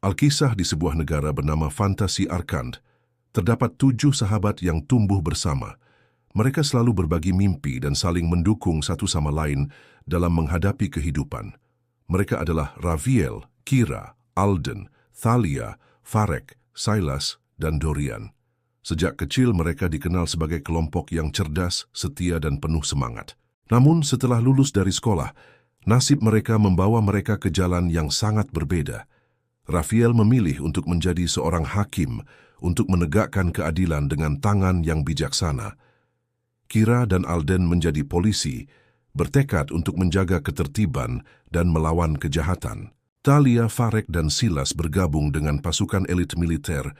Alkisah di sebuah negara bernama Fantasi Arkand, terdapat 7 sahabat yang tumbuh bersama. Mereka selalu berbagi mimpi dan saling mendukung satu sama lain dalam menghadapi kehidupan. Mereka adalah Raviel, Kira, Alden, Thalia, Farek, Silas, dan Dorian. Sejak kecil mereka dikenal sebagai kelompok yang cerdas, setia, dan penuh semangat. Namun setelah lulus dari sekolah, nasib mereka membawa mereka ke jalan yang sangat berbeda. Raviel memilih untuk menjadi seorang hakim untuk menegakkan keadilan dengan tangan yang bijaksana. Kira dan Alden menjadi polisi, bertekad untuk menjaga ketertiban dan melawan kejahatan. Thalia, Farek, dan Silas bergabung dengan pasukan elit militer,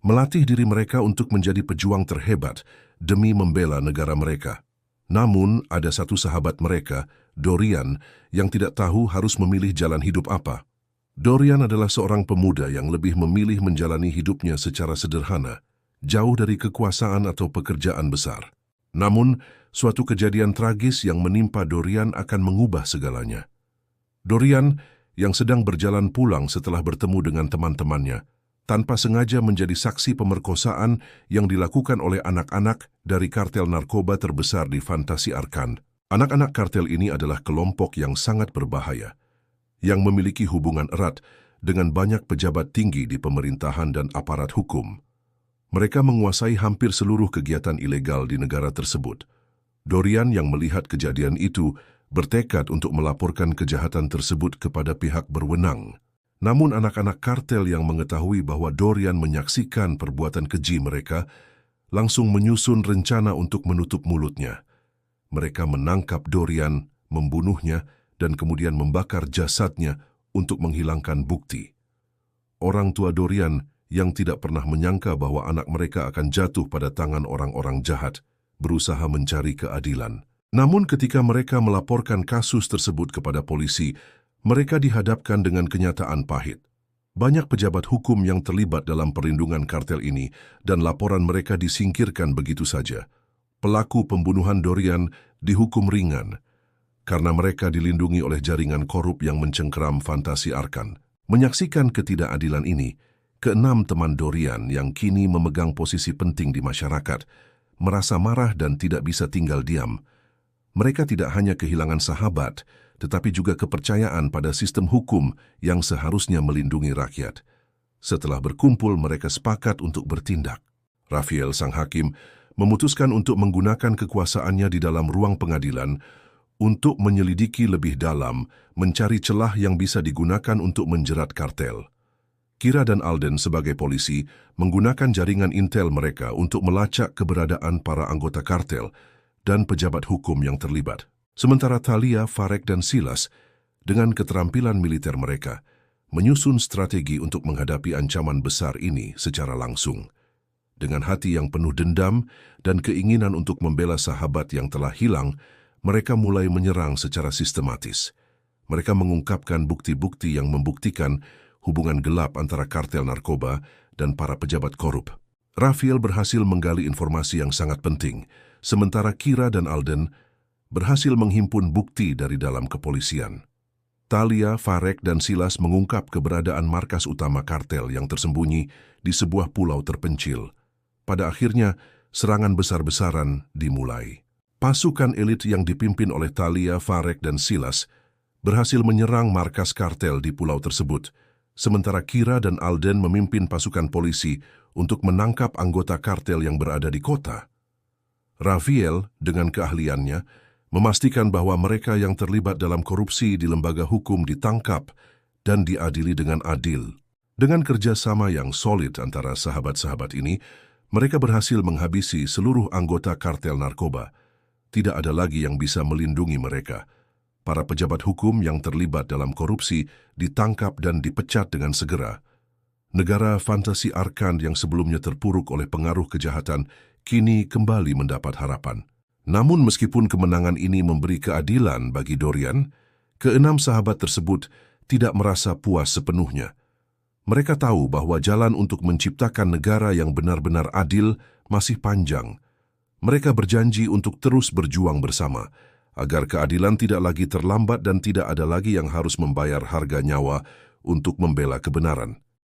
melatih diri mereka untuk menjadi pejuang terhebat demi membela negara mereka. Namun, ada satu sahabat mereka, Dorian, yang tidak tahu harus memilih jalan hidup apa. Dorian adalah seorang pemuda yang lebih memilih menjalani hidupnya secara sederhana, jauh dari kekuasaan atau pekerjaan besar. Namun, suatu kejadian tragis yang menimpa Dorian akan mengubah segalanya. Dorian, yang sedang berjalan pulang setelah bertemu dengan teman-temannya, tanpa sengaja menjadi saksi pemerkosaan yang dilakukan oleh anak-anak dari kartel narkoba terbesar di Fantasi Arkand. Anak-anak kartel ini adalah kelompok yang sangat berbahaya, yang memiliki hubungan erat dengan banyak pejabat tinggi di pemerintahan dan aparat hukum. Mereka menguasai hampir seluruh kegiatan ilegal di negara tersebut. Dorian yang melihat kejadian itu bertekad untuk melaporkan kejahatan tersebut kepada pihak berwenang. Namun anak-anak kartel yang mengetahui bahwa Dorian menyaksikan perbuatan keji mereka, langsung menyusun rencana untuk menutup mulutnya. Mereka menangkap Dorian, membunuhnya, dan kemudian membakar jasadnya untuk menghilangkan bukti. Orang tua Dorian yang tidak pernah menyangka bahwa anak mereka akan jatuh pada tangan orang-orang jahat, berusaha mencari keadilan. Namun ketika mereka melaporkan kasus tersebut kepada polisi, mereka dihadapkan dengan kenyataan pahit. Banyak pejabat hukum yang terlibat dalam perlindungan kartel ini dan laporan mereka disingkirkan begitu saja. Pelaku pembunuhan Dorian dihukum ringan karena mereka dilindungi oleh jaringan korup yang mencengkeram Fantasi Arkand. Menyaksikan ketidakadilan ini, ke-6 teman Dorian yang kini memegang posisi penting di masyarakat merasa marah dan tidak bisa tinggal diam. Mereka tidak hanya kehilangan sahabat, tetapi juga kepercayaan pada sistem hukum yang seharusnya melindungi rakyat. Setelah berkumpul, mereka sepakat untuk bertindak. Raviel, sang hakim, memutuskan untuk menggunakan kekuasaannya di dalam ruang pengadilan untuk menyelidiki lebih dalam, mencari celah yang bisa digunakan untuk menjerat kartel. Kira dan Alden sebagai polisi menggunakan jaringan intel mereka untuk melacak keberadaan para anggota kartel dan pejabat hukum yang terlibat. Sementara Thalia, Farek, dan Silas, dengan keterampilan militer mereka, menyusun strategi untuk menghadapi ancaman besar ini secara langsung. Dengan hati yang penuh dendam dan keinginan untuk membela sahabat yang telah hilang, mereka mulai menyerang secara sistematis. Mereka mengungkapkan bukti-bukti yang membuktikan hubungan gelap antara kartel narkoba dan para pejabat korup. Raviel berhasil menggali informasi yang sangat penting, sementara Kira dan Alden berhasil menghimpun bukti dari dalam kepolisian. Thalia, Farek, dan Silas mengungkap keberadaan markas utama kartel yang tersembunyi di sebuah pulau terpencil. Pada akhirnya, serangan besar-besaran dimulai. Pasukan elit yang dipimpin oleh Thalia, Farek, dan Silas berhasil menyerang markas kartel di pulau tersebut, sementara Kira dan Alden memimpin pasukan polisi untuk menangkap anggota kartel yang berada di kota. Raviel, dengan keahliannya, memastikan bahwa mereka yang terlibat dalam korupsi di lembaga hukum ditangkap dan diadili dengan adil. Dengan kerjasama yang solid antara sahabat-sahabat ini, mereka berhasil menghabisi seluruh anggota kartel narkoba. Tidak ada lagi yang bisa melindungi mereka. Para pejabat hukum yang terlibat dalam korupsi ditangkap dan dipecat dengan segera. Negara Fantasi Arkand yang sebelumnya terpuruk oleh pengaruh kejahatan kini kembali mendapat harapan. Namun meskipun kemenangan ini memberi keadilan bagi Dorian, ke-6 sahabat tersebut tidak merasa puas sepenuhnya. Mereka tahu bahwa jalan untuk menciptakan negara yang benar-benar adil masih panjang. Mereka berjanji untuk terus berjuang bersama, agar keadilan tidak lagi terlambat dan tidak ada lagi yang harus membayar harga nyawa untuk membela kebenaran.